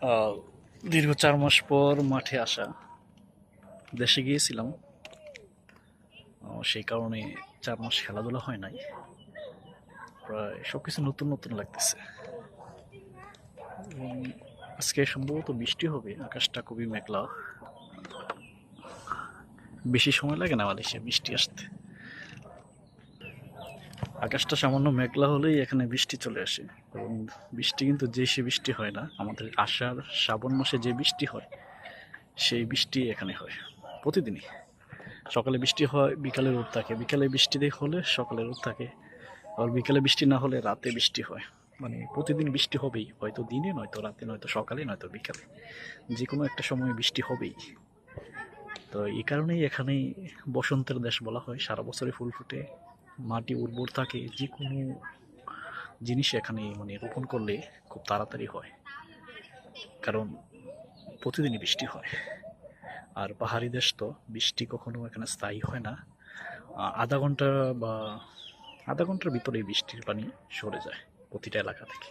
আহ, দীর্ঘ 4 মাস পর মাঠে আসা। দেশে গিয়েছিলাম, সেই কারণে 4 মাস খেলাধুলা হয় নাই। প্রায় সবকিছু নতুন নতুন লাগতেছে। এবং আজকে সম্ভবত বৃষ্টি হবে, আকাশটা খুবই মেঘলা। বেশি সময় লাগে না মালয়েশিয়া বৃষ্টি আসতে। আকাশটা সামান্য মেঘলা হলেই এখানে বৃষ্টি চলে আসে। এবং বৃষ্টি কিন্তু যে সে বৃষ্টি হয় না, আমাদের আষাঢ় শ্রাবণ মাসে যে বৃষ্টি হয় সেই বৃষ্টি এখানে হয় প্রতিদিনই। সকালে বৃষ্টি হয়, বিকালে রোদ থাকে, বিকালে বৃষ্টি হলে সকালে রোদ থাকে, আবার বিকালে বৃষ্টি না হলে রাতে বৃষ্টি হয়। মানে প্রতিদিন বৃষ্টি হবেই, হয়তো দিনে, নয়তো রাতে, নয়তো সকালে, নয়তো বিকালে, যে কোনো একটা সময় বৃষ্টি হবেই। তো এই কারণেই এখানে বসন্তের দেশ বলা হয়। সারা বছরে ফুল ফুটে, মাটি উর্বর থাকে, যে কোনো জিনিস এখানে মানে রোপণ করলে খুব তাড়াতাড়ি হয়, কারণ প্রতিদিনই বৃষ্টি হয়। আর পাহাড়ি দেশ তো, বৃষ্টি কখনো এখানে স্থায়ী হয় না। আধা ঘন্টা বা আধা ঘন্টার ভিতরে বৃষ্টির পানি সরে যায় প্রতিটা এলাকা থেকে।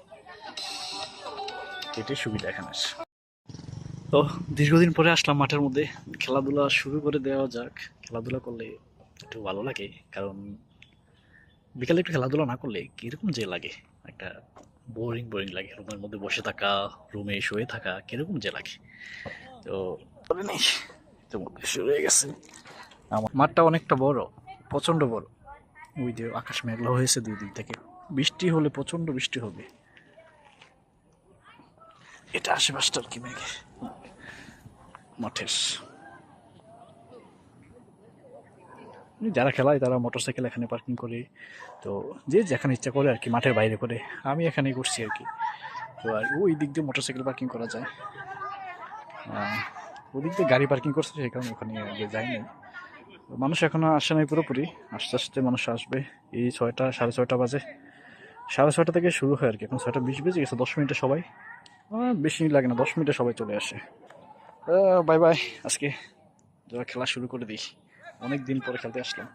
এটাই সুবিধা এখানে আছে। তো দীর্ঘদিন পরে আসলাম মাঠের মধ্যে। খেলাধুলা শুরু করে দেওয়া যাক। খেলাধুলা করলে একটু ভালো লাগে, কারণ বিকালে একটু খেলাধুলা না করলে কিরকম যে লাগে, একটা বোরিং বোরিং লাগে। রুমের মধ্যে বসে থাকা, রুমে শুয়ে থাকা কিরকম যে লাগে। তো নেই, তো শুরু হয়ে গেছে। আমার মাঠটা অনেকটা বড়, প্রচন্ড বড়। ওই যে আকাশ মেঘলা হয়েছে দুই দিক থেকে, বৃষ্টি হলে প্রচন্ড বৃষ্টি হবে। এটা আশেপাশটা আর কি মেঘে মাঠের। যারা খেলায় তারা মোটরসাইকেল এখানে পার্কিং করে, তো যে যেখানে ইচ্ছা করে আর কি, মাঠের বাইরে করে। আমি এখানেই করছি আর কি। তো আর ওই দিক দিয়ে মোটরসাইকেল পার্কিং করা যায়, ওই দিক দিয়ে গাড়ি পার্কিং করছে, সেই কারণে ওখানে আগে যায়নি। মানুষ এখনো আসে নাই পুরোপুরি, আস্তে আস্তে মানুষ আসবে। এই 6টা, 6:30 বাজে। 6:30 থেকে শুরু হয় আর কি। এখন 6:20 বেজে গেছে, 10 মিনিটে সবাই, বেশি লাগে না, 10 মিনিটে সবাই চলে আসে। Bye bye. আজকে যারা খেলা শুরু করে দিই, অনেক দিন পরে খেলতে আসলাম।